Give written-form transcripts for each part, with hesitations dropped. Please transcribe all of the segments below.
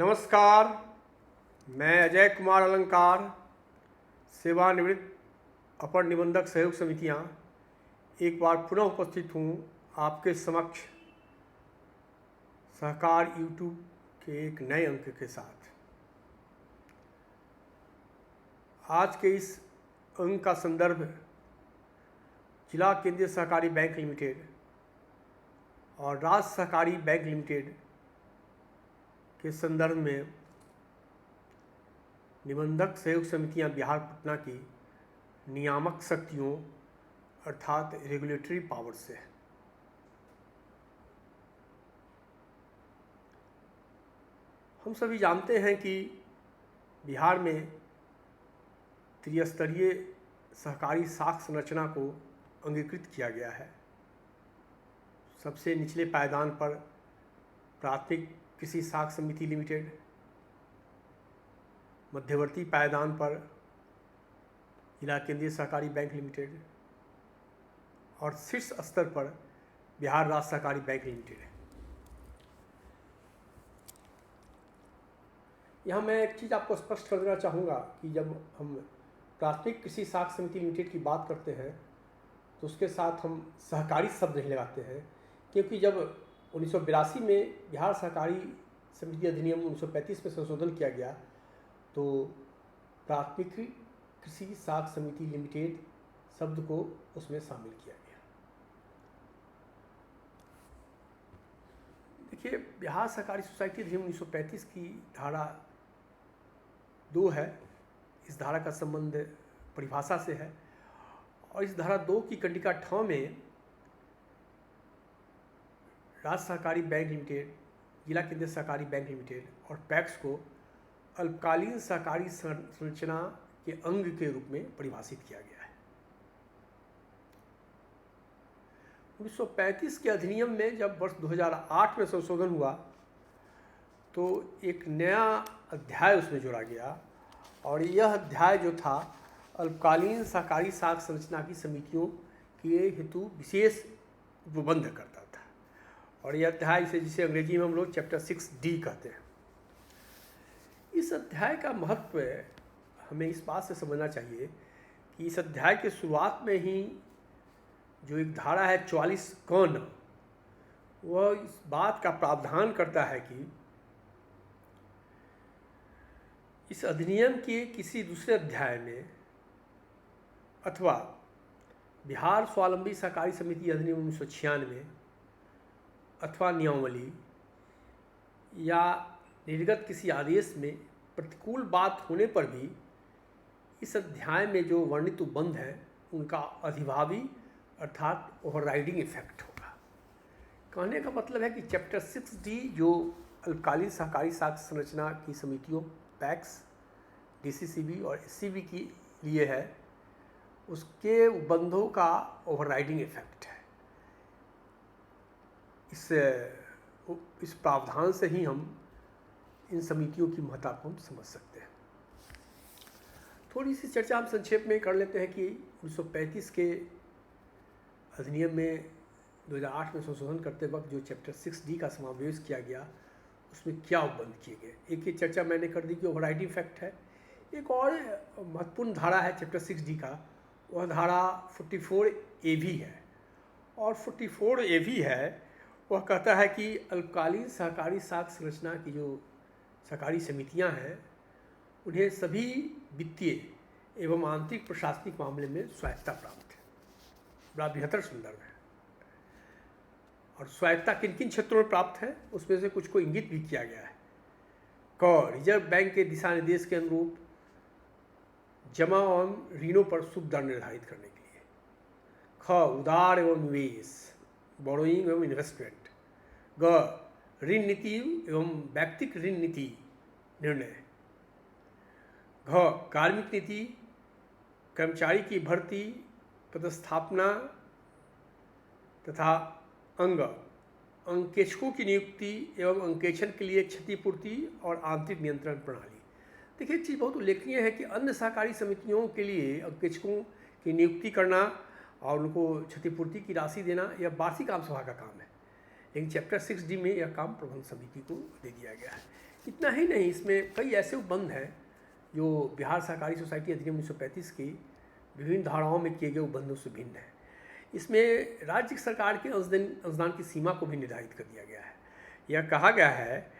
नमस्कार, मैं अजय कुमार अलंकार, सेवानिवृत्त अपर निबंधक सहयोग समितियाँ एक बार पुनः उपस्थित हूँ आपके समक्ष सहकार यूट्यूब के एक नए अंक के साथ। आज के इस अंक का संदर्भ जिला केंद्रीय सहकारी बैंक लिमिटेड और राज्य सहकारी बैंक लिमिटेड के संदर्भ में निबंधक सहयोग समितियां बिहार पटना की नियामक शक्तियों अर्थात रेगुलेटरी पावर से है। हम सभी जानते हैं कि बिहार में त्रिस्तरीय सहकारी साख संरचना को अंगीकृत किया गया है। सबसे निचले पायदान पर प्राथमिक कृषि साख समिति लिमिटेड, मध्यवर्ती पायदान पर जिला केंद्रीय सहकारी बैंक लिमिटेड और शीर्ष स्तर पर बिहार राज्य सहकारी बैंक लिमिटेड है। यहाँ मैं एक चीज़ आपको स्पष्ट कर देना चाहूँगा कि जब हम प्राथमिक कृषि साख समिति लिमिटेड की बात करते हैं तो उसके साथ हम सहकारी शब्द नहीं लगाते हैं, क्योंकि जब 1982 में बिहार सहकारी समिति अधिनियम 1935 में संशोधन किया गया तो प्राथमिक कृषि साख समिति लिमिटेड शब्द को उसमें शामिल किया गया। देखिए, बिहार सहकारी सोसाइटी अधिनियम 1935 की धारा 2 है। इस धारा का संबंध परिभाषा से है और इस धारा 2 की कंडिका 6 में राज्य सहकारी बैंक लिमिटेड, जिला केंद्रीय सहकारी बैंक लिमिटेड और पैक्स को अल्पकालीन सहकारी संरचना के अंग के रूप में परिभाषित किया गया है। 1935 के अधिनियम में जब वर्ष 2008 में संशोधन हुआ तो एक नया अध्याय उसमें जोड़ा गया और यह अध्याय जो था अल्पकालीन सहकारी साख संरचना की समितियों के हेतु विशेष प्रबंध करता था और यह अध्याय जिसे अंग्रेजी में हम लोग चैप्टर 6D कहते हैं। इस अध्याय का महत्व हमें इस बात से समझना चाहिए कि इस अध्याय के शुरुआत में ही जो एक धारा है 44 कौन, वह इस बात का प्रावधान करता है कि इस अधिनियम के किसी दूसरे अध्याय में अथवा बिहार स्वावलंबी सहकारी समिति अधिनियम 1996 अथवा नियमावली या निर्गत किसी आदेश में प्रतिकूल बात होने पर भी इस अध्याय में जो वर्णित बंध है उनका अधिभावी अर्थात ओवरराइडिंग इफेक्ट होगा। कहने का मतलब है कि चैप्टर 6D जो अल्पकालीन सहकारी साख संरचना की समितियों पैक्स, DCCB और SCB के लिए है, उसके बंधों का ओवरराइडिंग इफेक्ट है। इस प्रावधान से ही हम इन समितियों की महत्ता को हम समझ सकते हैं। थोड़ी सी चर्चा हम संक्षेप में कर लेते हैं कि 1935 के अधिनियम में 2008 में संशोधन करते वक्त जो चैप्टर 6D का समावेश किया गया उसमें क्या उपबंध किए गए। एक ही चर्चा मैंने कर दी कि ओवरराइडिंग इफेक्ट है। एक और महत्वपूर्ण धारा है चैप्टर 6D का, वह धारा 44AB है और 44AB है वह कहता है कि अल्पकालीन सहकारी साख संरचना की जो सहकारी समितियां हैं उन्हें सभी वित्तीय एवं आंतरिक प्रशासनिक मामले में स्वायत्तता प्राप्त है। बड़ा बेहतर संदर्भ है। और स्वायत्तता किन किन क्षेत्रों में प्राप्त है उसमें से कुछ को इंगित भी किया गया है। क, रिजर्व बैंक के दिशा निर्देश के अनुरूप जमा एवं ऋणों पर सूद दर निर्धारित करने के लिए। ख, उधार एवं निवेश, बोरोइंग एवं इन्वेस्टमेंट। ग, ऋण नीति एवं व्यक्तिगत ऋण नीति निर्णय। घ, कार्मिक नीति, कर्मचारी की भर्ती, पदस्थापना तथा अंकेक्षकों की नियुक्ति एवं अंकेक्षण के लिए क्षतिपूर्ति और आंतरिक नियंत्रण प्रणाली। देखिए, एक चीज़ बहुत उल्लेखनीय है कि अन्य सहकारी समितियों के लिए अंकेक्षकों की नियुक्ति करना और उनको क्षतिपूर्ति की राशि देना यह वार्षिक आम सभा का काम है, लेकिन चैप्टर 6D में यह काम प्रबंध समिति को दे दिया गया है। इतना ही नहीं, इसमें कई ऐसे उपबंध हैं जो बिहार सहकारी सोसाइटी अधिनियम 1935 की विभिन्न धाराओं में किए गए उपबंधों से भिन्न है। इसमें राज्य सरकार के अंशदान की सीमा को भी निर्धारित कर दिया गया है। यह कहा गया है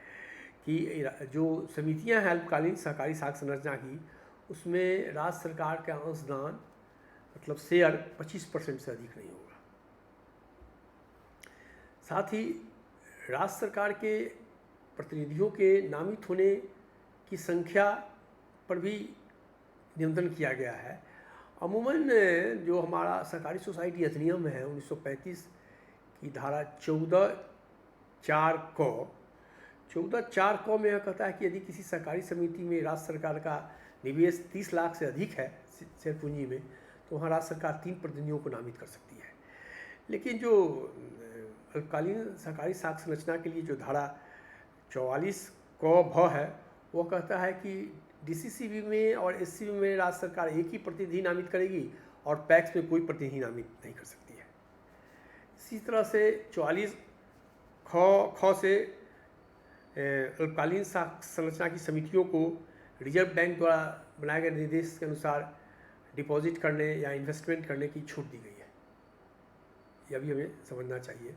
कि जो समितियां हैं अल्पकालीन सहकारी साख संरचना की, उसमें राज्य सरकार का अंशदान मतलब शेयर 25% से अधिक नहीं होगा। साथ ही राज्य सरकार के प्रतिनिधियों के नामित होने की संख्या पर भी नियंत्रण किया गया है। अमूमन जो हमारा सहकारी सोसाइटी अधिनियम है 1935 की धारा 14(4) क में यह कहता है कि यदि किसी सहकारी समिति में राज्य सरकार का निवेश 30 लाख से अधिक है शेयर पूंजी में, तो वहाँ राज्य सरकार 3 प्रतिनिधियों को नामित कर सकती है। लेकिन जो अल्पकालीन सहकारी साख संरचना के लिए जो धारा 44(क) है, वह कहता है कि डीसीसीबी में और एससीबी में राज्य सरकार एक ही प्रतिनिधि नामित करेगी और पैक्स में कोई प्रतिनिधि नामित नहीं कर सकती है। इसी तरह से 44(ख) से अल्पकालीन संरचना की समितियों को रिजर्व बैंक द्वारा बनाए गए निर्देश के अनुसार डिपॉजिट करने या इन्वेस्टमेंट करने की छूट दी गई है। यह भी हमें समझना चाहिए।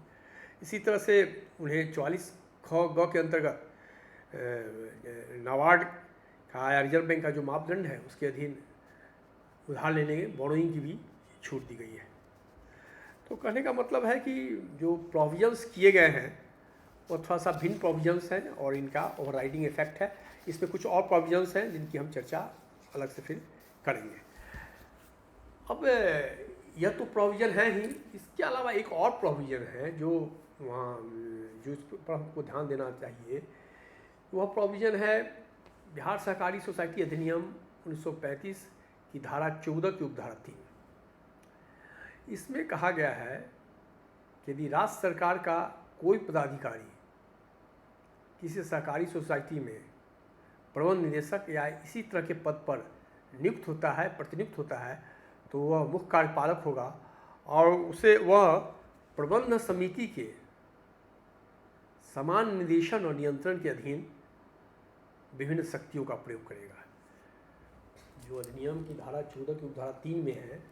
इसी तरह से उन्हें 44(ख)(ग) के अंतर्गत नाबार्ड का या रिजर्व बैंक का जो मापदंड है उसके अधीन उधार लेने बोरोइंग की भी छूट दी गई है। तो कहने का मतलब है कि जो प्रोविजंस किए गए हैं वो थोड़ा सा भिन्न प्रोविजंस हैं और इनका ओवरराइडिंग इफेक्ट है। इसमें कुछ और प्रोविजंस हैं जिनकी हम चर्चा अलग से फिर करेंगे। अब यह तो प्रोविज़न है ही, इसके अलावा एक और प्रोविज़न है जो वहाँ जो इस पर हमको ध्यान देना चाहिए। वह प्रोविज़न है बिहार सहकारी सोसाइटी अधिनियम 1935 की धारा 14 की उपधारा 3। इसमें कहा गया है कि यदि राज्य सरकार का कोई पदाधिकारी किसी सहकारी सोसाइटी में प्रबंध निदेशक या इसी तरह के पद पर नियुक्त होता है, प्रतिनियुक्त होता है, तो वह मुख्य कार्यपालक होगा और उसे वह प्रबंध समिति के समान निर्देशन और नियंत्रण के अधीन विभिन्न शक्तियों का प्रयोग करेगा। जो अधिनियम की धारा 14 की उपधारा 3 में है,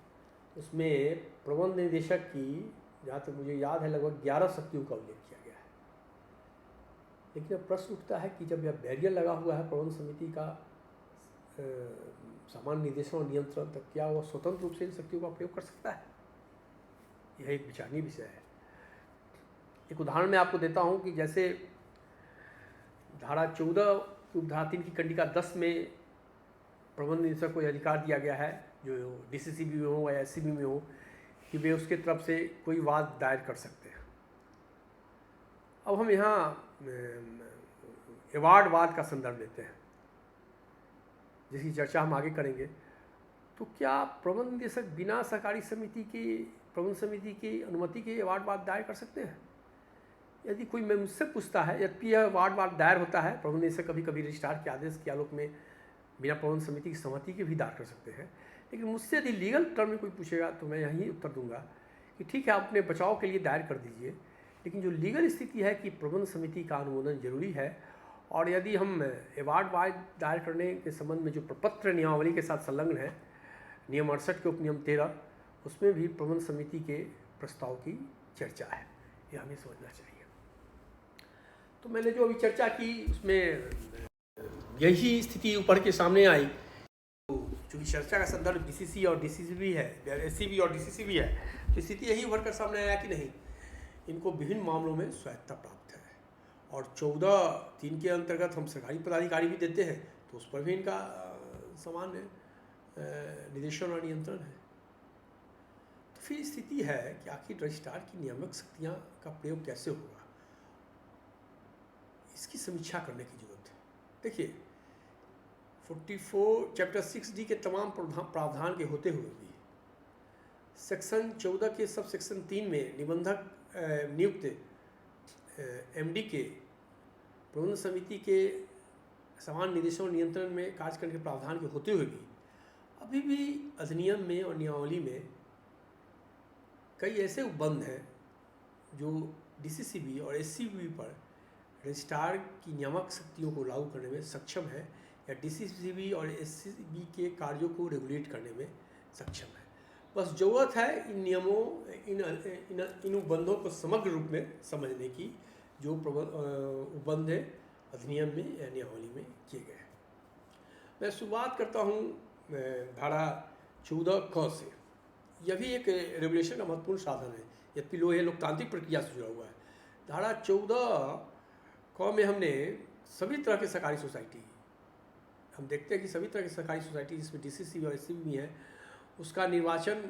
उसमें प्रबंध निदेशक की, जहाँ तक मुझे याद है, लगभग 11 शक्तियों का उल्लेख किया गया है। लेकिन अब प्रश्न उठता है कि जब यह बैरियर लगा हुआ है प्रबंध समिति का सामान्य निर्देशन और नियंत्रण, तब क्या वह स्वतंत्र रूप से इन शक्तियों का प्रयोग कर सकता है? यह एक विचारणीय विषय है। एक उदाहरण मैं आपको देता हूँ कि जैसे धारा 14 की उपधारा 3 की कंडिका 10 में प्रबंध निदेशक को यह अधिकार दिया गया है, जो डीसीसीबी में हो या एससीबी में हो, कि वे उसके तरफ से कोई वाद दायर कर सकते हैं। अब हम यहाँ एवार्डवाद का संदर्भ लेते हैं, जिसकी चर्चा हम आगे करेंगे। तो क्या प्रबंध निदेशक बिना सहकारी समिति की प्रबंध समिति की अनुमति के एवार्डवाद दायर कर सकते हैं? यदि कोई मुझसे पूछता है, यद्यपि यह एवार्डवाद दायर होता है, प्रबंध निदेशक कभी कभी रजिस्ट्रार के आदेश के आलोक में बिना प्रबंध समिति की सहमति के भी दायर कर सकते हैं, लेकिन मुझसे यदि लीगल टर्म में कोई पूछेगा तो मैं यही उत्तर दूंगा कि ठीक है, आप अपने बचाव के लिए दायर कर दीजिए, लेकिन जो लीगल स्थिति है कि प्रबंध समिति का अनुमोदन जरूरी है। और यदि हम एवार्डवाद दायर करने के संबंध में जो प्रपत्र नियमावली के साथ संलग्न है, नियम 68 के उपनियम 13, उसमें भी प्रबंध समिति के प्रस्ताव की चर्चा है। यह हमें समझना चाहिए। तो मैंने जो अभी चर्चा की उसमें यही स्थिति ऊपर के सामने आई। चूँकि चर्चा का संदर्भ डीसीसी और डीसीसीबी है, एससीबी और डीसीसीबी है, तो स्थिति यही उभर कर सामने आया कि नहीं, इनको विभिन्न मामलों में स्वायत्तता प्राप्त है। और 14(3) के अंतर्गत हम सरकारी पदाधिकारी भी देते हैं, तो उस पर भी इनका समान निदेशन और नियंत्रण है। तो फिर स्थिति है कि आखिर रजिस्ट्रार की नियामक शक्तियाँ का प्रयोग कैसे होगा, इसकी समीक्षा करने की जरूरत है। देखिए, 44 चैप्टर 6D के तमाम प्रावधान के होते हुए भी सेक्शन 14 के सब सेक्शन 3 में निबंधक नियुक्त एमडी के प्रबंध समिति के समान निर्देशन और नियंत्रण में कार्य करने के प्रावधान के होते हुए भी अभी भी अधिनियम में और नियमावली में कई ऐसे उपबंध हैं जो डीसीसीबी और एससीबी पर रजिस्ट्रार की नियामक शक्तियों को लागू करने में सक्षम है या डीसीसीबी और एससीबी के कार्यों को रेगुलेट करने में सक्षम है। बस ज़रूरत है इन नियमों इन उपबंधों को समग्र रूप में समझने की जो उपबंध अधिनियम में या नियमावली में किए गए हैं। मैं शुरुआत करता हूँ धारा 14 से। यह भी एक रेगुलेशन का महत्वपूर्ण साधन है, यद्यपि यह लोकतांत्रिक प्रक्रिया से जुड़ा हुआ है। धारा 14 में हमने सभी तरह के सरकारी सोसाइटी, हम देखते हैं कि सभी तरह की सरकारी सोसाइटी जिसमें डीसीसी और एससीबी भी हैं, उसका निर्वाचन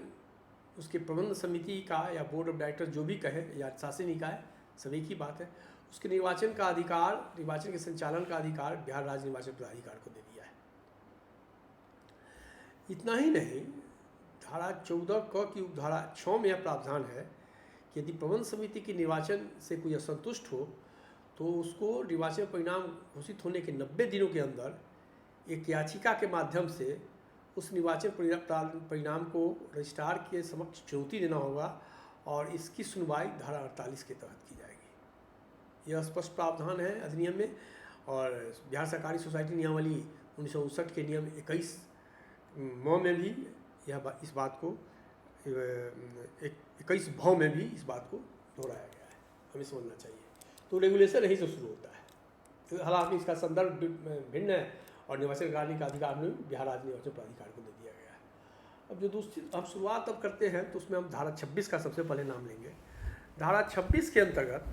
उसके प्रबंध समिति का या बोर्ड ऑफ डायरेक्टर जो भी कहे या शासकीय निकाय, सभी की बात है, उसके निर्वाचन का अधिकार, निर्वाचन के संचालन का अधिकार बिहार राज्य निर्वाचन प्राधिकार को दे दिया है। इतना ही नहीं, धारा 14 की उपधारा 6 में यह प्रावधान है कि यदि प्रबंध समिति के निर्वाचन से कोई असंतुष्ट हो तो उसको निर्वाचन परिणाम घोषित होने के 90 दिनों के अंदर एक याचिका के माध्यम से उस निर्वाचन परिणाम को रजिस्ट्रार के समक्ष चुनौती देना होगा और इसकी सुनवाई धारा 48 के तहत की जाएगी। यह स्पष्ट प्रावधान है अधिनियम में। और बिहार सरकारी सोसाइटी नियमावली 1959 के नियम 21 में भी इस बात को 21 भाव में भी इस बात को दोहराया गया है, हमें समझना चाहिए। तो रेगुलेशन यहीं से शुरू होता है। हालांकि इसका संदर्भ भिन्न है और निर्वाचन कराने का अधिकार में बिहार राज्य निर्वाचन प्राधिकार को दे दिया गया है। अब जो दूसरी हम शुरुआत अब करते हैं तो उसमें हम धारा 26 का सबसे पहले नाम लेंगे। धारा 26 के अंतर्गत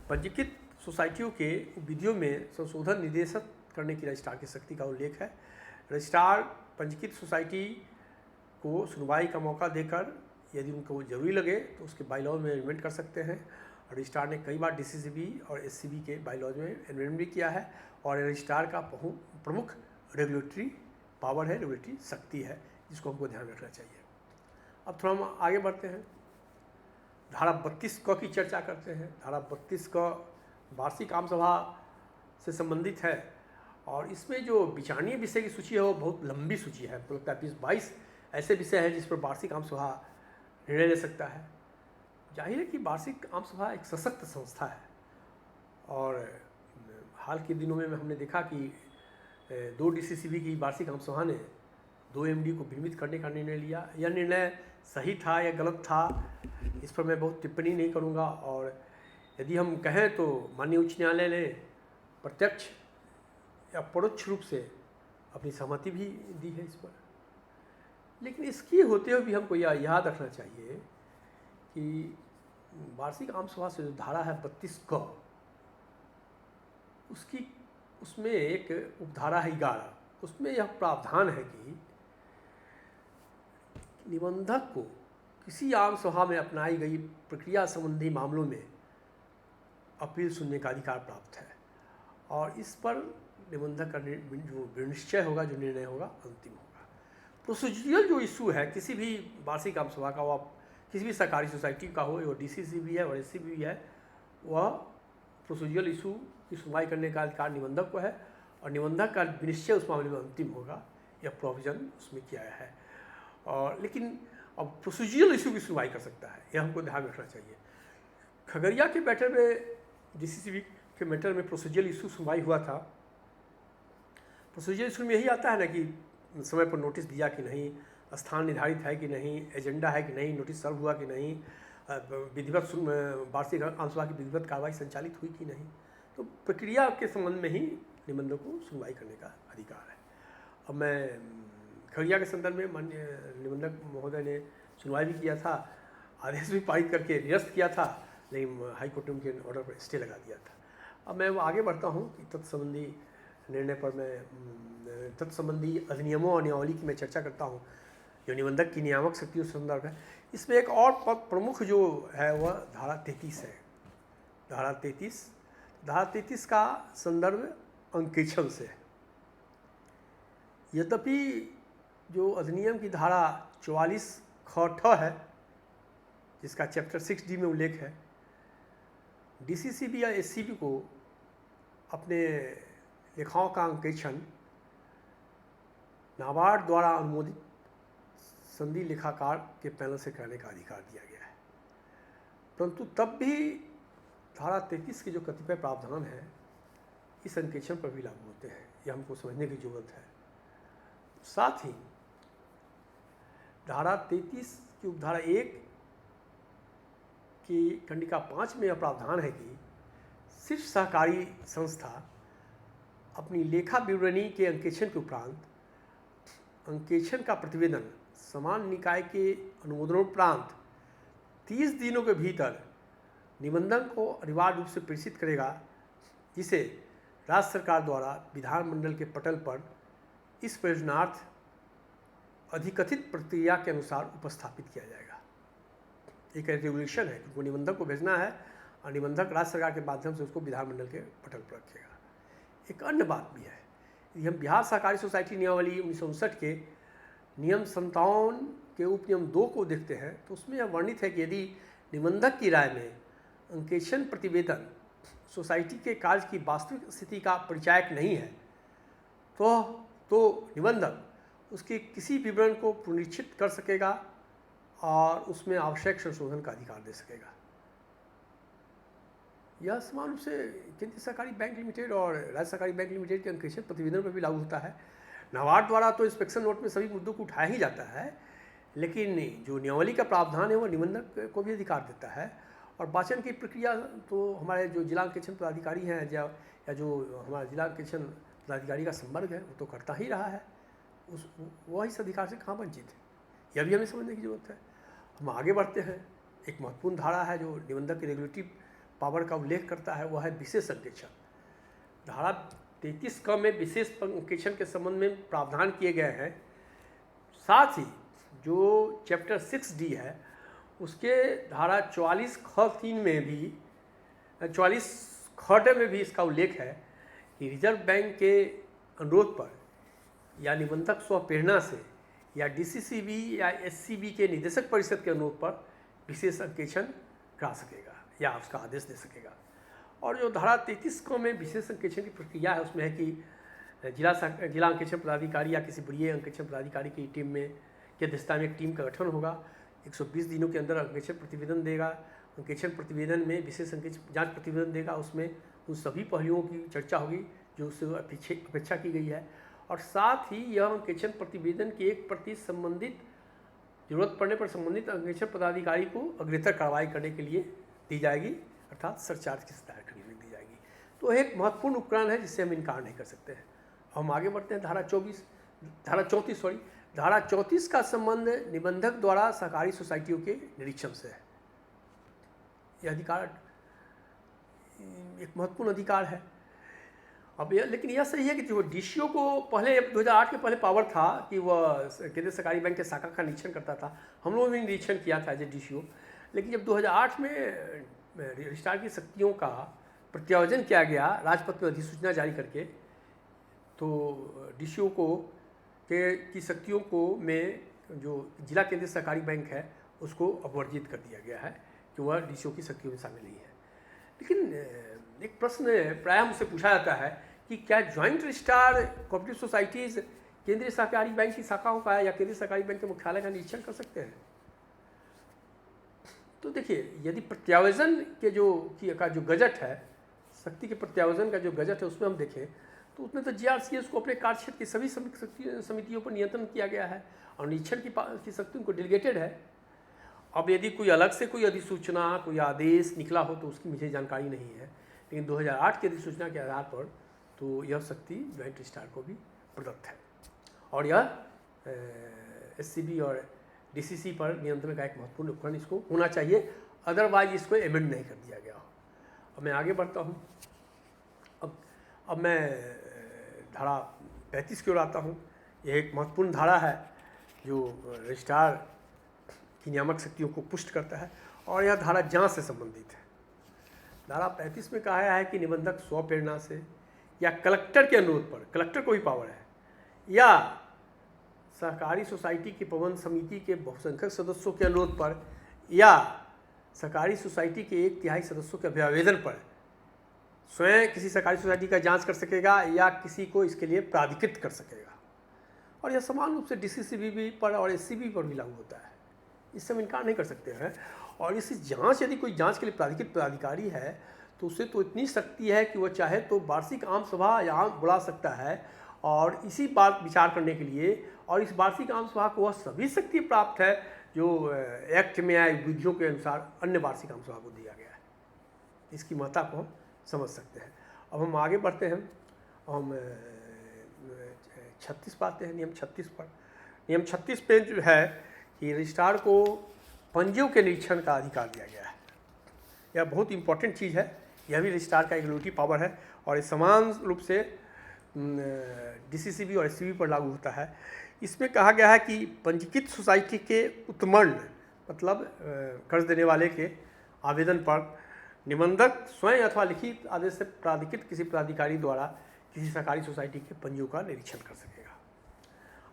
पंजीकृत सोसाइटियों के विधियों में संशोधन निर्देशित करने की रजिस्ट्रार की शक्ति का उल्लेख है। रजिस्ट्रार पंजीकृत सोसाइटी को सुनवाई का मौका देकर यदि उनको जरूरी लगे तो उसके बाईलॉज में अमेंडमेंट कर सकते हैं। रजिस्ट्रार ने कई बार डीसीसीबी और एससीबी के बाईलॉज में अमेंडमेंट भी किया है और रजिस्ट्रार का प्रमुख रेगुलेटरी पावर है, रेगुलेटरी शक्ति है, जिसको हमको ध्यान रखना चाहिए। अब थोड़ा हम आगे बढ़ते हैं, धारा 32 की चर्चा करते हैं। धारा 32 वार्षिक आम सभा से संबंधित है और इसमें जो विचारणीय विषय की सूची है वो बहुत लंबी सूची है। तो लगता है 20-22 ऐसे विषय हैं जिस पर वार्षिक आम सभा निर्णय ले सकता है। जाहिर है कि वार्षिक आम सभा एक सशक्त संस्था है और हाल के दिनों में हमने देखा कि 2 डीसीसीबी की वार्षिक आम सभा ने 2 एमडी को विनियमित करने का निर्णय लिया। यह निर्णय सही था या गलत था, इस पर मैं बहुत टिप्पणी नहीं करूंगा। और यदि हम कहें तो माननीय उच्च न्यायालय ने प्रत्यक्ष या परोक्ष रूप से अपनी सहमति भी दी है इस पर। लेकिन इसकी होते हुए भी हमको यह याद रखना चाहिए कि वार्षिक आम सभा से जो धारा है 32 उसमें एक उपधारा है 11, उसमें यह प्रावधान है कि निबंधक को किसी आम सभा में अपनाई गई प्रक्रिया संबंधी मामलों में अपील सुनने का अधिकार प्राप्त है और इस पर निबंधक का जो निश्चय होगा, जो निर्णय होगा, अंतिम होगा। प्रोसीजरल जो इशू है किसी भी वार्षिक आम सभा का, वह किसी भी सरकारी सोसाइटी का हो, वो डीसीसी भी है और एससीबी भी है, वह प्रोसीजरल इशू की सुनवाई करने का अधिकार निबंधक को है और निबंधक का निश्चय उस मामले में अंतिम होगा। यह प्रोविजन उसमें किया है। और लेकिन अब प्रोसीजरल इशू की सुनवाई कर सकता है, यह हमको ध्यान रखना चाहिए। खगड़िया के मैटर में, डीसीसीबी के मैटर में प्रोसीजरल इशू सुनवाई हुआ था। प्रोसीजरल इशू में यही आता है ना कि समय पर नोटिस दिया कि नहीं, स्थान निर्धारित है कि नहीं, एजेंडा है कि नहीं, नोटिस सर्व हुआ कि नहीं, विधिवत वार्षिक आम सभा की विधिवत कार्रवाई संचालित हुई कि नहीं। तो प्रक्रिया के संबंध में ही निबंधक को सुनवाई करने का अधिकार है। अब मैं खगड़िया के संदर्भ में माननीय निबंधक महोदय ने सुनवाई भी किया था, आदेश भी पारित करके निरस्त किया था, लेकिन हाईकोर्ट ने उनके ऑर्डर पर स्टे लगा दिया था। अब मैं वो आगे बढ़ता हूँ कि तत्संबंधी निर्णय पर मैं तत्संबंधी अधिनियमों और नियमावली की मैं चर्चा करता हूँ जो निबंधक की नियामक शक्ति उस संदर्भ है। इसमें एक और प्रमुख जो है वह धारा 33 है। धारा 33 का संदर्भ अंकेक्षण से है। यद्यपि जो अधिनियम की धारा 44 ख है जिसका चैप्टर 6D में उल्लेख है, डीसीसीबी या एससीबी को अपने लेखाओं का अंकेक्षण नाबार्ड द्वारा अनुमोदित संधि लेखाकार के पैनल से करने का अधिकार दिया गया है। परंतु तब भी धारा 33 के जो कतिपय प्रावधान हैं इस अंकेक्षण पर भी लागू होते हैं, यह हमको समझने की जरूरत है। साथ ही धारा 33 की उपधारा 1 की खंडिका 5 में यह प्रावधान है कि सिर्फ सहकारी संस्था अपनी लेखा विवरणी के अंकेक्षण के उपरांत अंकेक्षण का प्रतिवेदन समान निकाय के अनुमोदनोपरांत 30 दिनों के भीतर निबंधक को अनिवार्य रूप से प्रेषित करेगा, जिसे राज्य सरकार द्वारा विधानमंडल के पटल पर इस प्रयोजनार्थ अधिकथित प्रक्रिया के अनुसार उपस्थापित किया जाएगा। एक रेगुलेशन है कि निबंधक को भेजना है और निबंधक राज्य सरकार के माध्यम से उसको विधानमंडल के पटल पर रखेगा। एक अन्य बात भी है, यदि हम बिहार सहकारी सोसाइटी नियमावली 1959 के नियम 57 के उपनियम 2 को देखते हैं तो उसमें यह वर्णित है कि यदि निबंधक की राय में अंकेक्षण प्रतिवेदन सोसाइटी के कार्य की वास्तविक स्थिति का परिचायक नहीं है तो निबंधक उसके किसी विवरण को पुनरीक्षित कर सकेगा और उसमें आवश्यक संशोधन का अधिकार दे सकेगा। यह समान रूप से केंद्रीय सहकारी बैंक लिमिटेड और राज्य सहकारी बैंक लिमिटेड के अंकेक्षण प्रतिवेदन पर भी लागू होता है। नाबार्ड द्वारा तो इंस्पेक्शन नोट में सभी मुद्दों को उठाया ही जाता है, लेकिन जो नियमावली का प्रावधान है वो निबंधक को भी अधिकार देता है। और वाचन की प्रक्रिया तो हमारे जो जिला अंकेक्षण पदाधिकारी हैं या जो हमारा जिला अंकेक्षण पदाधिकारी का संवर्ग है वो तो करता ही रहा है, वह इस अधिकार से कहाँ वंचित है, यह भी हमें समझने की जरूरत है। हम आगे बढ़ते हैं। एक महत्वपूर्ण धारा है जो निबंधक की रेगुलेटरी पावर का उल्लेख करता है, वह है विशेष अंकेक्षण। धारा 33 क में विशेष अंकेक्षण के संबंध में प्रावधान किए गए हैं। साथ ही जो चैप्टर 6D है उसके धारा 44 ख 3 में भी 44 ख में भी इसका उल्लेख है कि रिजर्व बैंक के अनुरोध पर या निबंधक स्वप्रेरणा से या DCCB या SCB के निदेशक परिषद के अनुरोध पर विशेष अंकेक्षण करा सकेगा या उसका आदेश दे सकेगा। और जो धारा 33 क में विशेष अंकेक्षण की प्रक्रिया है उसमें है कि जिला अंकेक्षण पदाधिकारी या किसी बड़ी अंकेक्षण पदाधिकारी की टीम में की अध्यक्षता में एक टीम का गठन होगा। 120 दिनों के अंदर अंकेक्षण प्रतिवेदन देगा। अंकेक्षण प्रतिवेदन में विशेष अंकेक्षण जांच प्रतिवेदन देगा, उसमें उन सभी पहलुओं की चर्चा होगी जो उससे अपेक्षा की गई है। और साथ ही यह अंकेक्षण प्रतिवेदन की एक प्रति संबंधित जरूरत पड़ने पर संबंधित अंकेक्षण पदाधिकारी को अग्रेतर कार्रवाई करने के लिए दी जाएगी, अर्थात सरचार्ज की दायर करने के लिए दी जाएगी। तो एक महत्वपूर्ण उपकरण है जिससे हम इनकार नहीं कर सकते हैं। हम आगे बढ़ते हैं। धारा 34 का संबंध निबंधक द्वारा सहकारी सोसाइटियों के निरीक्षण से है। यह अधिकार एक महत्वपूर्ण अधिकार है। अब लेकिन यह सही है कि जो DCO को पहले 2008 के पहले पावर था कि वह केंद्रीय सहकारी बैंक के शाखा का निरीक्षण करता था। हम लोगों ने निरीक्षण किया था एज DCO, लेकिन जब 2008 में रजिस्ट्रार की शक्तियों का प्रत्यावर्जन किया गया राजपत्र में अधिसूचना जारी करके, तो DCO को की शक्तियों को में जो जिला केंद्रीय सहकारी बैंक है उसको अवर्जित कर दिया गया है कि वह DCO की शक्तियों में शामिल नहीं है। लेकिन एक प्रश्न प्रायः मुझसे पूछा जाता है कि क्या ज्वाइंट रजिस्ट्रार कोऑपरेटिव सोसाइटीज़ केंद्रीय सहकारी बैंक की शाखाओं का या केंद्रीय सहकारी बैंक के मुख्यालय का निरीक्षण कर सकते हैं? तो देखिए, यदि प्रत्यावर्जन के जो गजट है, शक्ति के प्रत्यावर्जन का जो गजट है उसमें हम देखें तो उसमें तो GRCS को अपने कार्यक्षेत्र की सभी समितियों पर नियंत्रण किया गया है और निरीक्षण की शक्ति उनको डेलीगेटेड है। अब यदि कोई अलग से कोई अधिसूचना कोई आदेश निकला हो तो उसकी मुझे जानकारी नहीं है, लेकिन 2008 की अधिसूचना के आधार पर तो यह शक्ति ज्वाइंट रजिस्ट्रार को भी प्रदत्त है और यह SCB और DCC पर नियंत्रण का एक महत्वपूर्ण उपकरण इसको होना चाहिए, अदरवाइज इसको एमेंड नहीं कर दिया गया हो। अब मैं आगे बढ़ता हूँ। अब मैं धारा 35 की ओर आता हूँ। यह एक महत्वपूर्ण धारा है जो रजिस्ट्रार की नियामक शक्तियों को पुष्ट करता है और यह धारा जांच से संबंधित है। धारा 35 में कहा है कि निबंधक स्वप्रेरणा से या कलेक्टर के अनुरोध पर, कलेक्टर को भी पावर है, या सहकारी सोसाइटी की प्रबंध समिति के बहुसंख्यक सदस्यों के अनुरोध पर या सहकारी सोसाइटी के 1/3 सदस्यों के अभ्यावेदन पर स्वयं किसी सहकारी सोसाइटी का जांच कर सकेगा या किसी को इसके लिए प्राधिकृत कर सकेगा। और यह समान रूप से DCCB पर और SCB पर भी लागू होता है, इससे हम इनकार नहीं कर सकते हैं। और इस जांच, यदि कोई जांच के लिए प्राधिकृत पदाधिकारी है तो उसे तो इतनी शक्ति है कि वह चाहे तो वार्षिक आम सभा यहाँ बुला सकता है, और इसी बात विचार करने के लिए, और इस वार्षिक आम सभा को वह सभी शक्ति प्राप्त है जो एक्ट में आए विधियों के अनुसार अन्य वार्षिक आम सभा को दिया गया है। इसकी महत्ता को हम समझ सकते हैं। अब हम आगे बढ़ते हैं, हम 36 पाते हैं, नियम 36 पर। नियम 36 पे जो है कि रजिस्ट्रार को पंजियों के निरीक्षण का अधिकार दिया गया है। यह बहुत इंपॉर्टेंट चीज़ है। यह भी रजिस्ट्रार का एग्जीक्यूटिव पावर है और ये समान रूप से डीसीसीबी और एससीबी पर लागू होता है। इसमें कहा गया है कि पंजीकृत सोसाइटी के उत्मंड मतलब कर्ज देने वाले के आवेदन पर निबंधक स्वयं अथवा लिखित आदेश से प्राधिकृत किसी प्राधिकारी द्वारा किसी सरकारी सोसाइटी के पंजियों का निरीक्षण कर सकेगा।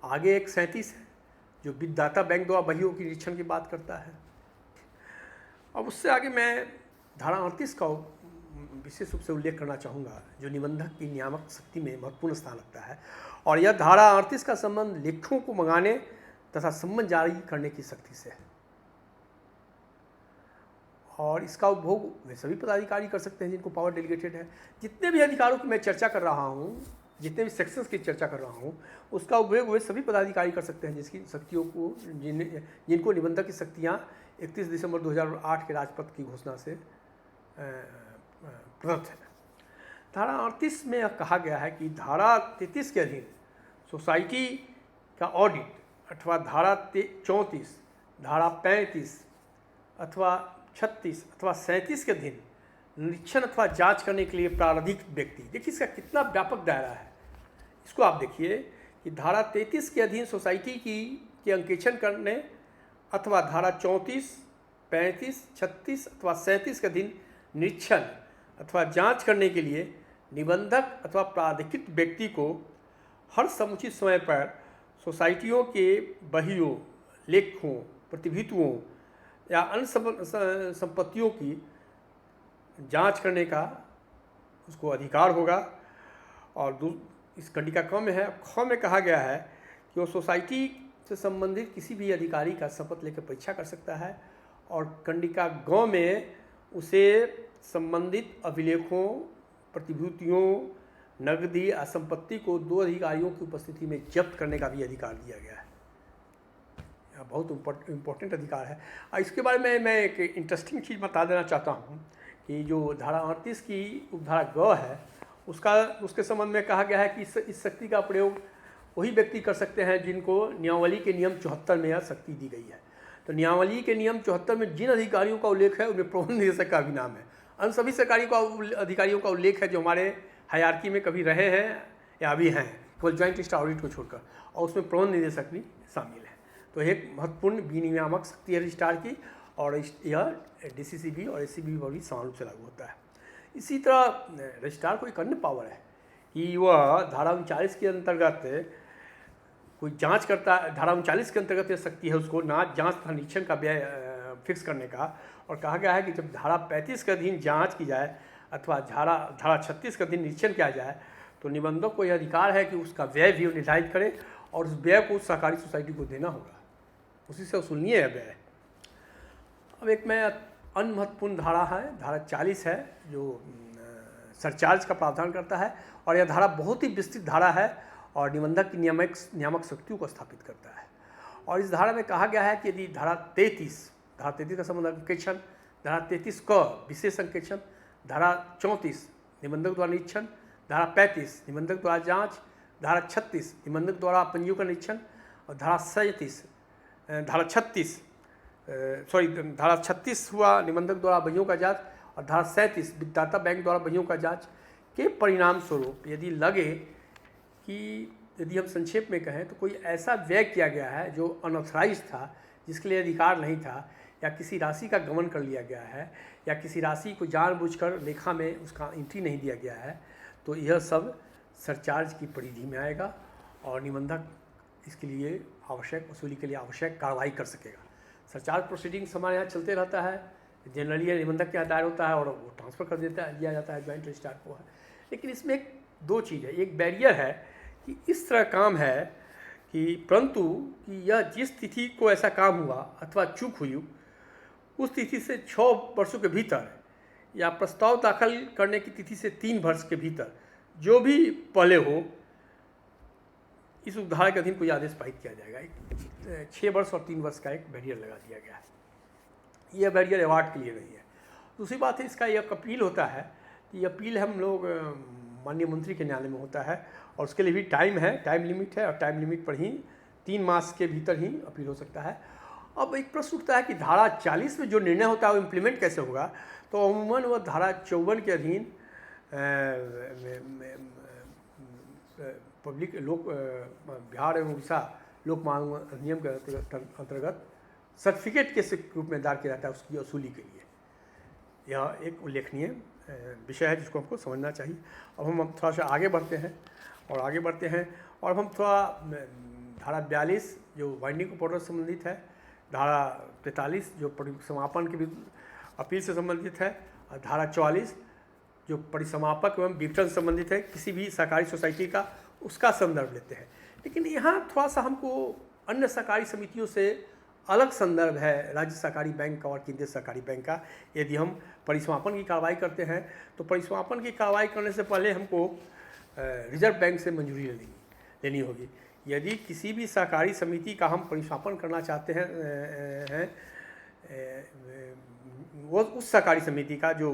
आगे एक 37 है जो वित्तदाता बैंक द्वारा बहियों की निरीक्षण की बात करता है। अब उससे आगे मैं धारा 38 का विशेष रूप से उल्लेख करना चाहूँगा जो निबंधक की नियामक शक्ति में महत्वपूर्ण स्थान रखता है, और यह धारा 38 का संबंध लेखों को मंगाने तथा सम्मन जारी करने की शक्ति से है, और इसका उपभोग वे सभी पदाधिकारी कर सकते हैं जिनको पावर डेलीगेटेड है। जितने भी अधिकारों की मैं चर्चा कर रहा हूँ, जितने भी सेक्शंस की चर्चा कर रहा हूँ, उसका उपयोग वे सभी पदाधिकारी कर सकते हैं जिसकी शक्तियों को जिनको निबंधक की शक्तियाँ 31 दिसंबर 2008 के राजपत्र की घोषणा से प्रदत्त है। धारा 38 में यह कहा गया है कि धारा 33 के अधीन सोसाइटी का ऑडिट अथवा धारा 34, धारा 35 अथवा 36 अथवा 37 के अधीन निरीक्षण अथवा जांच करने के लिए प्रारंभिक व्यक्ति, देखिए इसका कितना व्यापक दायरा है। इसको आप देखिए कि धारा 33 के अधीन सोसाइटी के अंकेक्षण करने अथवा धारा 34, 35, 36 अथवा 37 के अधीन निरीक्षण अथवा जांच करने के लिए निबंधक अथवा प्राधिकृत व्यक्ति को हर समुचित समय पर सोसाइटियों के बहियों, लेखों, प्रतिभूतियों या अन्य संपत्तियों की जांच करने का उसको अधिकार होगा। और इस कंडिका क में है, ख में कहा गया है कि वो सोसाइटी से संबंधित किसी भी अधिकारी का शपथ लेकर परीक्षा कर सकता है, और कंडिका ग में उसे संबंधित अभिलेखों, प्रतिभूतियों, नकदी या संपत्ति को 2 अधिकारियों की उपस्थिति में जब्त करने का भी अधिकार दिया गया है। यह बहुत इम्पोर्टेंट अधिकार है। इसके बारे में मैं एक इंटरेस्टिंग चीज़ बता देना चाहता हूँ कि जो धारा 38 की उपधारा ग है उसके संबंध में कहा गया है कि इस शक्ति का प्रयोग वही व्यक्ति कर सकते हैं जिनको नियमावली के नियम 74 में यह शक्ति दी गई है। तो नियमावली के नियम 74 में जिन अधिकारियों का उल्लेख है उनमें प्रबंध निदेशक का भी नाम है। अन्य सभी सरकारी अधिकारियों का उल्लेख है जो हमारे हायरार्की में कभी रहे हैं या अभी हैं, केवल ज्वाइंट लिस्ट ऑडिट को छोड़कर, और उसमें प्रबंध निदेशक भी शामिल है। तो एक महत्वपूर्ण विनियामक शक्ति है रजिस्ट्रार की, और यह डीसीसीबी और एससीबी पर भी समान रूप से लागू होता है। इसी तरह रजिस्ट्रार को एक अन्य पावर है कि वह धारा 39 के अंतर्गत कोई जांच करता है। धारा 39 के अंतर्गत यह शक्ति है उसको जांच तथा निरीक्षण का व्यय फिक्स करने का, और कहा गया है कि जब धारा 35 के अधीन जांच की जाए अथवा धारा 36 के अधीन निरीक्षण किया जाए तो निबंधक को यह अधिकार है कि उसका व्यय भी निर्धारित करे, और उस व्यय को सहकारी सोसाइटी को देना होगा, उसी से वसूलनीय है व्यय। अब एक मैं अन्य महत्वपूर्ण धारा है, धारा 40 है जो सरचार्ज का प्रावधान करता है, और यह धारा बहुत ही विस्तृत धारा है और निबंधक की नियामक शक्तियों को स्थापित करता है। और इस धारा में कहा गया है कि यदि धारा 33 का संबंध अंकेक्षण, धारा 33 क विशेष अंकेक्षण, धारा 34 निबंधक द्वारा निरीक्षण, धारा 35 निबंधक द्वारा जांच, धारा 36 निबंधक द्वारा पंजियों का निरीक्षण, और धारा 36 हुआ निबंधक द्वारा बहियों का जांच, और धारा 37 वित्तदाता बैंक द्वारा बहियों का जांच के परिणाम स्वरूप यदि लगे कि यदि हम संक्षेप में कहें तो कोई ऐसा व्यय किया गया है जो अनऑथराइज था, जिसके लिए अधिकार नहीं था, या किसी राशि का गमन कर लिया गया है, या किसी राशि को जानबूझकर लेखा में उसका एंट्री नहीं दिया गया है, तो यह सब सरचार्ज की परिधि में आएगा और निबंधक इसके लिए आवश्यक वसूली के लिए आवश्यक कार्रवाई कर सकेगा। सरचार्ज प्रोसीडिंग्स हमारे यहाँ चलते रहता है, जनरली यह निबंधक के यहाँ दायर होता है और वो ट्रांसफ़र कर दिया जाता है ज्वाइंट रजिस्ट्रार को है। लेकिन इसमें एक 2 चीज़ है। एक बैरियर है कि इस तरह काम है कि परंतु कि यह जिस तिथि को ऐसा काम हुआ अथवा चूक हुई उस तिथि से 6 वर्षों के भीतर या प्रस्ताव दाखिल करने की तिथि से 3 वर्ष के भीतर जो भी पहले हो, इस उपधारा के अधीन कोई आदेश पारित किया जाएगा। 6 वर्ष और 3 वर्ष का एक बैरियर लगा दिया गया है। यह बैरियर अवार्ड के लिए नहीं है। दूसरी बात है, इसका यह अपील होता है कि ये अपील हम लोग माननीय मंत्री के न्यायालय में होता है और उसके लिए भी टाइम है, टाइम लिमिट है और टाइम लिमिट पर ही 3 मास के भीतर ही अपील हो सकता है। अब एक प्रश्न उठता है कि धारा 40 में जो निर्णय होता है वो इम्प्लीमेंट कैसे होगा। तो अमूमन वह धारा 54 के अधीन पब्लिक लोक बिहार एवं उड़ीसा लोक मांग अधिनियम के अंतर्गत सर्टिफिकेट के रूप में दायर किया जाता है उसकी वसूली के लिए। यह एक उल्लेखनीय विषय है जिसको हमको समझना चाहिए। अब हम थोड़ा सा आगे बढ़ते हैं और हम थोड़ा धारा 42 जो बाइंडिंग ऑर्डर से संबंधित है, धारा 43 जो परिसमापन के अपील से संबंधित है और धारा 44 जो परिसमापक एवं विघटन संबंधित है किसी भी सहकारी सोसाइटी का, उसका संदर्भ लेते हैं। लेकिन यहाँ थोड़ा सा हमको अन्य सहकारी समितियों से अलग संदर्भ है राज्य सहकारी बैंक का और केंद्रीय सहकारी बैंक का। यदि हम परिसमापन की कार्रवाई करते हैं तो परिसमापन की कार्रवाई करने से पहले हमको रिजर्व बैंक से मंजूरी लेनी होगी। यदि किसी भी सहकारी समिति का हम परिसमापन करना चाहते हैं वो उस सहकारी समिति का जो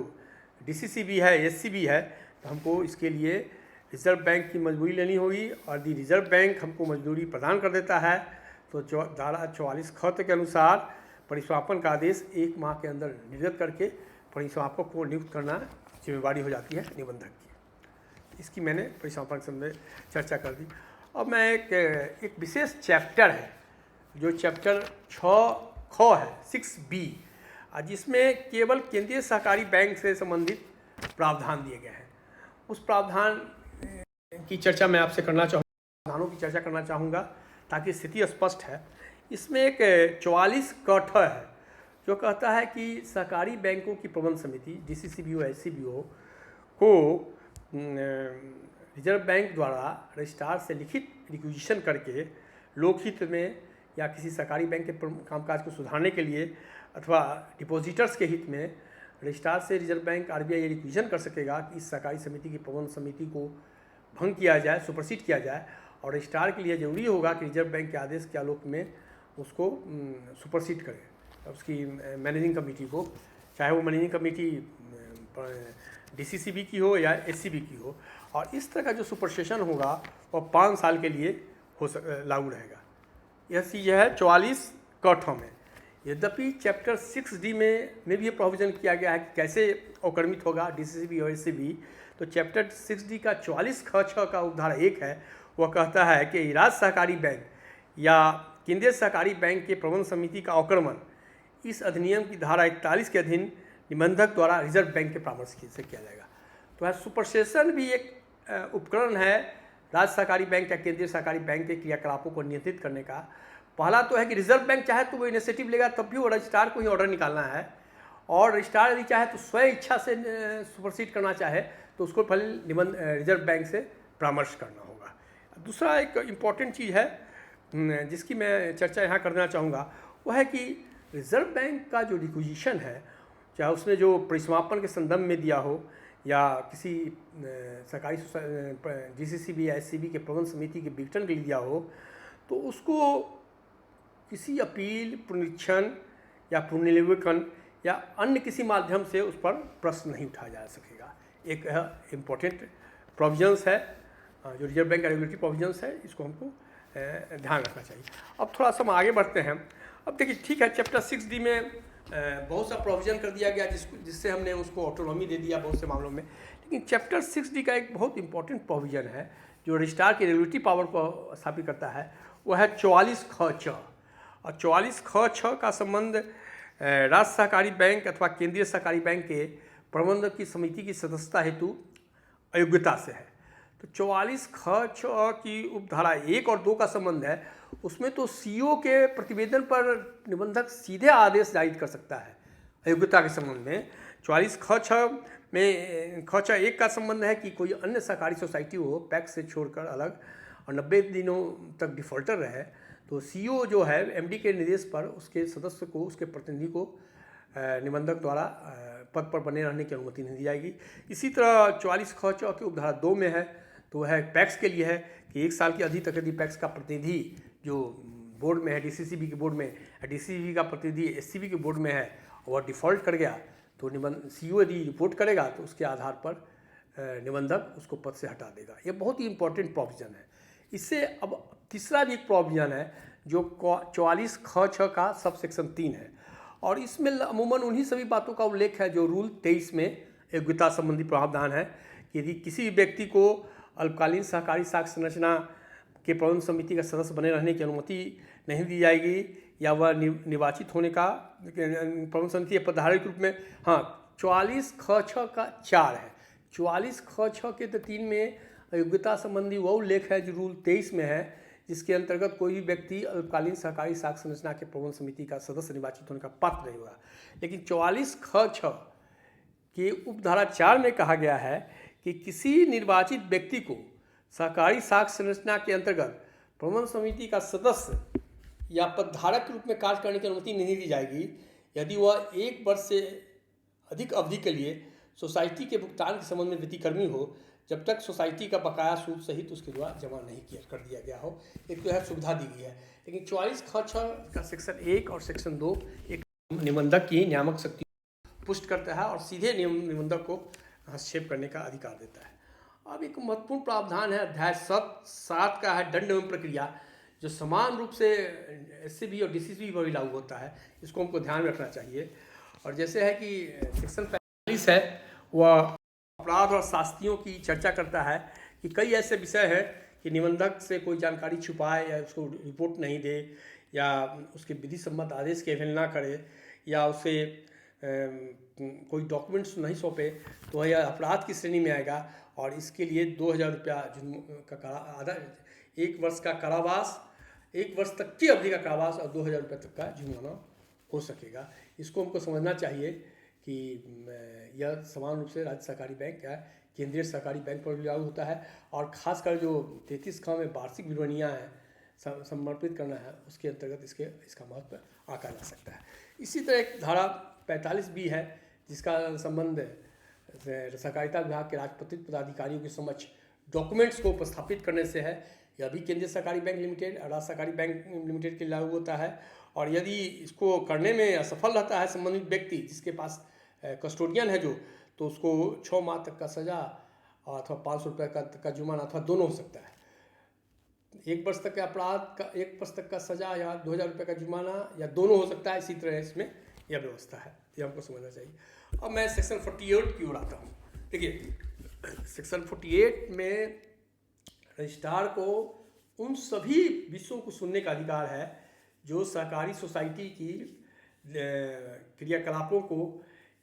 डीसीसीबी है, एससीबी है, तो हमको इसके लिए रिजर्व बैंक की मंजूरी लेनी होगी। और यदि रिजर्व बैंक हमको मंजूरी प्रदान कर देता है तो धारा 44 ख के अनुसार परिसमापन का आदेश 1 माह के अंदर निर्गत करके परिसमापक को नियुक्त करना जिम्मेवारी हो जाती है निबंधक की। इसकी मैंने परिसमापन से चर्चा कर दी। अब मैं एक विशेष चैप्टर है जो चैप्टर 6 है 6B, जिसमें केवल केंद्रीय सहकारी बैंक से संबंधित प्रावधान दिए गए हैं। उस प्रावधान की चर्चा मैं आपसे करना चाहूँगा, प्रावधानों की चर्चा करना चाहूँगा ताकि स्थिति स्पष्ट है। इसमें एक 44 क है जो कहता है कि सहकारी बैंकों की प्रबंध समिति डीसीसीबी हो, एससीबी हो को रिजर्व बैंक द्वारा रजिस्ट्रार से लिखित रिक्विजिशन करके लोकहित में या किसी सहकारी बैंक के कामकाज को सुधारने के लिए अथवा डिपॉजिटर्स के हित में रजिस्ट्रार से रिजर्व बैंक आरबीआई ये रिक्विजिशन कर सकेगा कि इस सहकारी समिति की प्रबंध समिति को भंग किया जाए, सुपरसीड किया जाए। और रजिस्ट्रार के लिए ज़रूरी होगा कि रिजर्व बैंक के आदेश के आलोक में उसको सुपरसीड करे, उसकी मैनेजिंग कमेटी को, चाहे वो मैनेजिंग कमेटी डीसीसीबी की हो या एससीबी की हो। और इस तरह का जो सुपरसेशन होगा वो 5 साल के लिए लागू रहेगा। यह चीज़ है 44 क में। यद्यपि चैप्टर 6D में भी ये प्रोविज़न किया गया है कि कैसे अवक्रमित होगा डीसीसीबी और एससीबी। तो चैप्टर 6D का 44 ख 6 का उपधारा 1 है, वह कहता है कि राज्य सहकारी बैंक या केंद्रीय सहकारी बैंक के प्रबंध समिति का अवक्रमण इस अधिनियम की धारा 41 के अधीन निबंधक द्वारा रिजर्व बैंक के परामर्श से किया जाएगा। तो सुपरसेशन भी एक उपकरण है राज्य सहकारी बैंक या केंद्रीय सहकारी बैंक के क्रियाकलापों को नियंत्रित करने का। पहला तो है कि रिजर्व बैंक चाहे तो वो इनिशिएटिव लेगा, तब भी वो रजिस्ट्रार को ही ऑर्डर निकालना है। और रजिस्ट्रार यदि चाहे तो स्वयं इच्छा से सुपरसीड करना चाहे तो उसको पहले रिजर्व बैंक से परामर्श करना होगा। दूसरा एक इम्पॉर्टेंट चीज़ है जिसकी मैं चर्चा यहाँ करना चाहूँगा, वह है कि रिजर्व बैंक का जो रिक्विजिशन है, चाहे उसने जो परिसमापन के संदर्भ में दिया हो या किसी सरकारी डीसीसीबी या एससीबी के प्रबंध समिति के विघटन के लिए दिया हो, तो उसको किसी अपील, पुनरीक्षण या पुनर्निवेदन या अन्य किसी माध्यम से उस पर प्रश्न नहीं उठाया जा सकेगा। एक इम्पोर्टेंट प्रोविजंस है जो रिजर्व बैंक का रेगुलेटरी प्रोविजंस है, इसको हमको ध्यान रखना चाहिए। अब थोड़ा सा हम आगे बढ़ते हैं। अब देखिए, ठीक है, चैप्टर 6D में बहुत सा प्रोविज़न कर दिया गया जिससे हमने उसको ऑटोनॉमी दे दिया बहुत से मामलों में। लेकिन चैप्टर 6D का एक बहुत इंपॉर्टेंट प्रोविज़न है जो रजिस्ट्रार की रेगुलेटरी पावर को स्थापित करता है, वह है 44 ख 6। और 44 ख 6 का संबंध राज्य सहकारी बैंक अथवा केंद्रीय सहकारी बैंक के प्रबंधक की समिति की सदस्यता हेतु अयोग्यता से है। तो 44 ख 6 की उपधारा 1 और 2 का संबंध है, उसमें तो सीईओ के प्रतिवेदन पर निबंधक सीधे आदेश जारी कर सकता है अयोग्यता के संबंध में। 44 ख 6 में ख 6 1 का संबंध है कि कोई अन्य सहकारी सोसाइटी हो पैक्स से छोड़कर अलग और 90 दिनों तक डिफ़ॉल्टर रहे, तो सीईओ जो है एमडी के निर्देश पर उसके सदस्य को, उसके प्रतिनिधि को निबंधक द्वारा पद पर बने रहने की अनुमति नहीं दी जाएगी। इसी तरह 44 ख च के उपधारा 2 में है, तो वह पैक्स के लिए है कि 1 साल की अवधि तक यदि पैक्स का प्रतिनिधि जो बोर्ड में है, डीसीसीबी के बोर्ड में, डीसीसीबी का प्रतिनिधि एससीबी के बोर्ड में है, वह डिफ़ॉल्ट कर गया तो सीईओ यदि रिपोर्ट करेगा तो उसके आधार पर निबंधक उसको पद से हटा देगा। ये बहुत ही इंपॉर्टेंट प्रोविज़न है। इससे अब तीसरा भी एक प्रोविज़न है जो 44 ख छ का सब सेक्शन 3 है, और इसमें अमूमन उन्हीं सभी बातों का उल्लेख है जो रूल 23 में योग्यता संबंधी प्रावधान है कि यदि किसी व्यक्ति को अल्पकालीन सहकारी साख संरचना के प्रबंधन समिति का सदस्य बने रहने की अनुमति नहीं दी जाएगी, या वह निर्वाचित होने का प्रबंधन समिति के पदाधिकारी के रूप में, हाँ 44 ख छ का 4 है। 44 ख छ के तो 3 में योग्यता संबंधी वह उल्लेख है जो रूल 23 में है, जिसके अंतर्गत कोई भी व्यक्ति अल्पकालीन सहकारी साख संरचना के प्रबंधन समिति का सदस्य निर्वाचित होने का पात्र नहीं होगा। लेकिन 44 ख छ के उपधारा 4 में कहा गया है कि किसी निर्वाचित व्यक्ति को सहकारी साख संरचना के अंतर्गत प्रबंधन समिति का सदस्य या पदधारक के रूप में कार्य करने की अनुमति नहीं दी जाएगी यदि वह 1 वर्ष से अधिक अवधि के लिए सोसाइटी के भुगतान के संबंध में वित्तीयकर्मी हो, जब तक सोसाइटी का बकाया सूद सहित उसके द्वारा जमा नहीं कर दिया गया हो। एक तो यह सुविधा दी गई है। लेकिन 44 ख छ का सेक्शन 1 और सेक्शन 2 एक निबंधक की नियामक शक्ति पुष्ट करता है और सीधे निबंधक को हस्तक्षेप करने का अधिकार देता है। अब एक महत्वपूर्ण प्रावधान है अध्याय 7 का है दंड एवं प्रक्रिया, जो समान रूप से एससीबी और डीसीसीबी पर भी लागू होता है। इसको हमको ध्यान में रखना चाहिए। और जैसे है कि सेक्शन 45 है, वह अपराध और शास्तियों की चर्चा करता है कि कई ऐसे विषय हैं कि निबंधक से कोई जानकारी छुपाए या उसको रिपोर्ट नहीं दे या उसके विधि सम्मत आदेश की अवहेलना करे या उसे कोई डॉक्यूमेंट्स नहीं सौंपे, तो यह अपराध की श्रेणी में आएगा और इसके लिए 2000 रुपया का 1 वर्ष का कारावास, 1 वर्ष तक की अवधि का कारावास और 2000 रुपये तक का जुर्माना हो सकेगा। इसको हमको समझना चाहिए कि यह समान रूप से राज्य सहकारी बैंक या केंद्रीय सहकारी बैंक पर भी लागू होता है, और ख़ासकर जो 33 ख में वार्षिक विवरणियाँ हैं समर्पित करना है, उसके अंतर्गत इसका महत्व आंका जा सकता है। इसी तरह एक धारा 45 भी है जिसका संबंध सहकारिता विभाग के राजपत्रित पदाधिकारियों के समक्ष डॉक्यूमेंट्स को उपस्थापित करने से है। यह भी केंद्रीय सहकारी बैंक लिमिटेड और राज्य सहकारी बैंक लिमिटेड के लागू होता है, और यदि इसको करने में असफल रहता है संबंधित व्यक्ति जिसके पास कस्टोडियन है जो, तो उसको 6 माह तक का सज़ा अथवा 500 रुपये का जुर्माना अथवा दोनों हो सकता है। 1 वर्ष तक के अपराध का 1 वर्ष तक का सज़ा या 2000 रुपये का जुर्माना या दोनों हो सकता है। इसी तरह इसमें यह व्यवस्था है, ये हमको समझना चाहिए। अब मैं सेक्शन 48 की ओर आता हूँ। देखिए सेक्शन 48 में रजिस्ट्रार को उन सभी विषयों को सुनने का अधिकार है जो सहकारी सोसाइटी की क्रियाकलापों को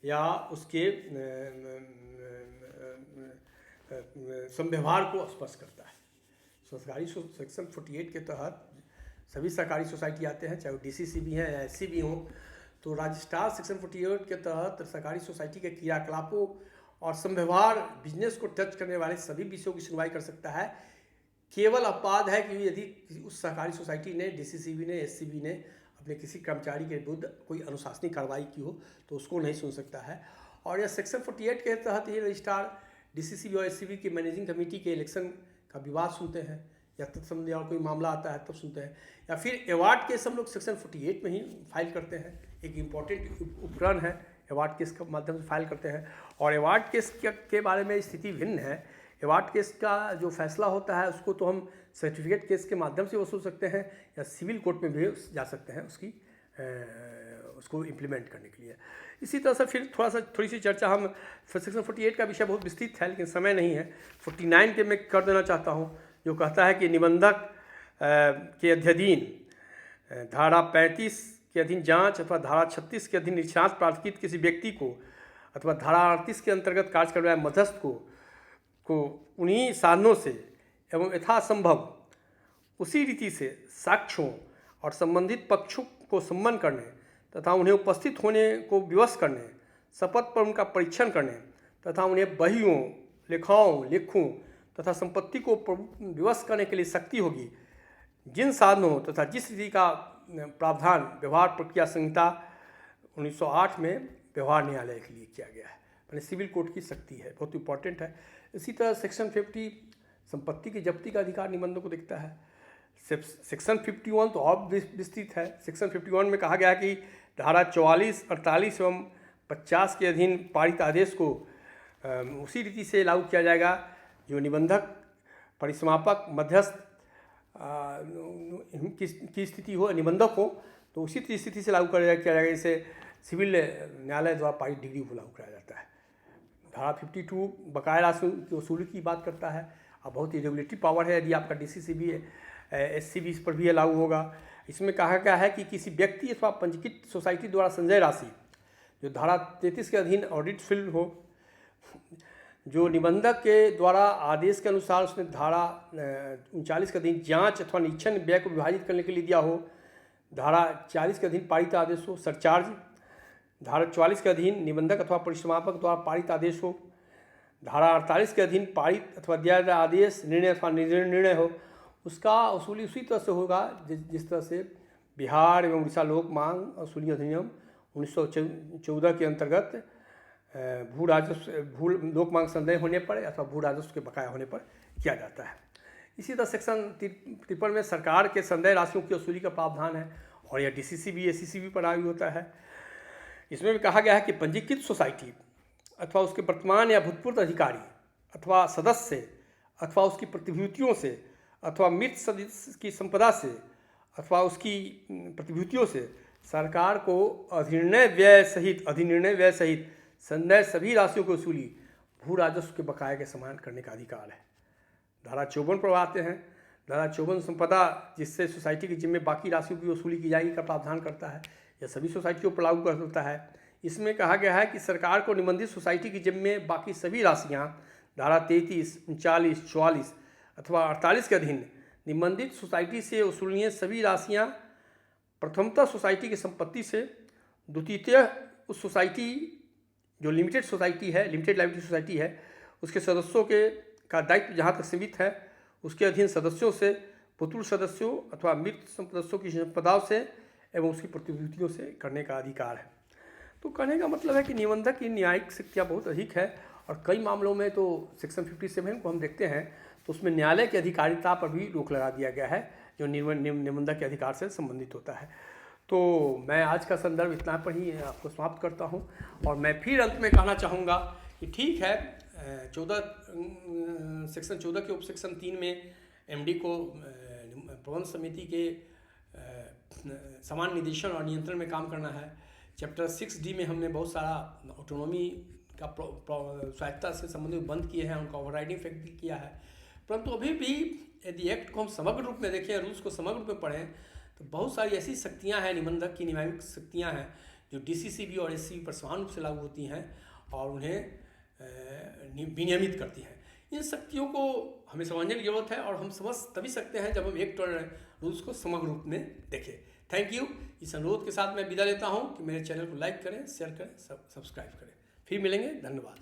या उसके संव्यवहार को स्पर्श करता है। सरकारी सेक्शन 48 के तहत सभी सहकारी सोसाइटी आते हैं, चाहे वो डीसीसीबी हैं या एससीबी हों, तो रजिस्ट्रार सेक्शन 48 के तहत सहकारी सोसाइटी के क्रियाकलापों और संव्यवहार बिजनेस को टच करने वाले सभी विषयों की सुनवाई कर सकता है। केवल अपवाद है कि यदि उस सहकारी सोसाइटी ने, डीसीसीबी ने, एससीबी ने अपने किसी कर्मचारी के विरुद्ध कोई अनुशासनिक कार्रवाई की हो तो उसको नहीं सुन सकता है। और यह सेक्शन 48 के तहत ही रजिस्ट्रार डीसीसीबी और एससीबी की मैनेजिंग कमेटी के इलेक्शन का विवाद सुनते हैं या तत्संबंधी और कोई मामला आता है तब सुनते हैं, या फिर अवार्ड केस हम लोग सेक्शन 48 में ही फाइल करते हैं। एक इम्पॉर्टेंट उपकरण है, अवार्ड केस के माध्यम से फाइल करते हैं। और अवार्ड केस के बारे में स्थिति भिन्न है। अवार्ड केस का जो फैसला होता है उसको तो हम सर्टिफिकेट केस के माध्यम से वसूल सकते हैं या सिविल कोर्ट में भी जा सकते हैं उसको इम्प्लीमेंट करने के लिए। इसी तरह से फिर थोड़ी सी चर्चा हम सेक्शन 48 का विषय बहुत विस्तृत है लेकिन समय नहीं है। 49 के मैं कर देना चाहता हूँ, जो कहता है कि निबंधक के अध्ययन धारा 35 के अधीन जांच अथवा धारा 36 के अधीन निशांत प्राधिकृत किसी व्यक्ति को अथवा धारा 38 के अंतर्गत कार्य करने वाले मध्यस्थ को उन्हीं साधनों से एवं यथासंभव उसी रीति से साक्ष्यों और संबंधित पक्षों को सम्मन करने तथा उन्हें उपस्थित होने को विवश करने, शपथ पर उनका परीक्षण करने तथा उन्हें बहियों, लेखाओं, लेखों तथा संपत्ति को विवश करने के लिए शक्ति होगी, जिन साधनों तथा जिस रीति का प्रावधान व्यवहार प्रक्रिया संहिता 1908 में व्यवहार न्यायालय के लिए किया गया है, यानी सिविल कोर्ट की शक्ति है, बहुत इंपॉर्टेंट है। इसी तरह सेक्शन 50 संपत्ति की जब्ती का अधिकार निबंधक को दिखता है। सेक्शन 51 तो और विस्तृत है। सेक्शन 51 में कहा गया कि धारा 44, 48 एवं 50 के अधीन पारित आदेश को उसी रीति से लागू किया जाएगा जो निबंधक, परिसमापक, मध्यस्थ की स्थिति हो, निबंधक हो, तो उसी स्थिति से लागू किया जाएगा जैसे सिविल न्यायालय द्वारा पारित डिग्री को लागू किया जाता है। धारा 52 बकाया राशि की वसूली की बात करता है। अब बहुत ही रेगुलेटरी पावर है, यदि आपका DCCB है, SCB इस पर भी लागू होगा। इसमें कहा गया है कि किसी व्यक्ति अथवा पंजीकृत सोसाइटी द्वारा संचय राशि जो धारा 33 के अधीन ऑडिट फील्ड हो, जो निबंधक के द्वारा आदेश के अनुसार उसने धारा 39 के अधीन जांच अथवा निरीक्षण व्यय को विभाजित करने के लिए दिया हो, धारा 40 के अधीन पारित आदेश हो, सरचार्ज, धारा 44 के अधीन निबंधक अथवा परिसमापक द्वारा पारित आदेश हो, धारा 48 के अधीन पारित अथवा दिया गया आदेश, निर्णय अथवा निर्णय हो, उसका वसूली उसी तरह से होगा जिस तरह से बिहार एवं उड़ीसा लोक मांग वसूली अधिनियम 1914 के अंतर्गत भू राजस्व लोक मांग संदेह होने पर अथवा भू राजस्व के बकाया होने पर किया जाता है। इसी तरह सेक्शन 53 में सरकार के संदेह राशियों की वसूली का प्रावधान है और यह DCCB, SCCB पर लागू होता है। इसमें भी कहा गया है कि पंजीकृत सोसाइटी अथवा उसके वर्तमान या भूतपूर्व अधिकारी अथवा सदस्य अथवा उसकी प्रतिभूतियों से अथवा मृत सदस्य की संपदा से अथवा उसकी प्रतिभूतियों से सरकार को अधिनिर्णय व्यय सहित संदेह सभी राशियों की वसूली भू राजस्व के बकाये के समान करने का अधिकार है। धारा 54 पर आते हैं। धारा 54 संपदा जिससे सोसाइटी के जिम्मे बाकी राशियों की वसूली की जाएगी का प्रावधान करता है। यह सभी सोसाइटियों पर लागू करता है। इसमें कहा गया है कि सरकार को निबंधित सोसाइटी के जिम्मे बाकी सभी राशियाँ धारा 33, 39, 44 अथवा 48 के अधीन निबंधित सोसाइटी से वसूलनीय सभी राशियाँ प्रथमतः सोसाइटी की संपत्ति से, द्वितीय उस सोसाइटी जो लिमिटेड सोसाइटी है, लिमिटेड लायबिलिटी सोसाइटी है, उसके सदस्यों का दायित्व जहाँ तक सीमित है उसके अधीन सदस्यों से, भूतपूर्व सदस्यों अथवा मृत सदस्यों की संपदाओं से एवं उसकी प्रतिभूतियों से करने का अधिकार है। तो कहने का मतलब है कि निबंधक की न्यायिक शक्तियाँ बहुत अधिक है और कई मामलों में तो सेक्शन 57 को हम देखते हैं तो उसमें न्यायालय की अधिकारिता पर भी रोक लगा दिया गया है जो निबंधक के अधिकार से संबंधित होता है। तो मैं आज का संदर्भ इतना पर ही आपको समाप्त करता हूं और मैं फिर अंत में कहना चाहूँगा कि ठीक है, सेक्शन 14 के उपसेक्शन 3 में MD को प्रबंध समिति के समान निदेशन और नियंत्रण में काम करना है। चैप्टर 6D में हमने बहुत सारा ऑटोनॉमी का स्वायत्तता से संबंधित बंद किए हैं, उनका ओवरराइडिंग इफेक्ट भी किया है। परंतु अभी भी यदि एक्ट को हम समग्र रूप में देखें, रूल्स को समग्र रूप में पढ़ें तो बहुत सारी ऐसी शक्तियां हैं, निबंधक की न्यायिक शक्तियां हैं जो DCCB और SCB पर समान रूप से लागू होती हैं और उन्हें विनियमित करती हैं। इन शक्तियों को हमें समझने की जरूरत है और हम समझ तभी सकते हैं जब हम एक्ट और रूल्स को समग्र रूप में देखें। Thank you. इस अनुरोध के साथ मैं विदा लेता हूँ कि मेरे चैनल को लाइक करें, शेयर करें, सब्सक्राइब करें। फिर मिलेंगे। धन्यवाद।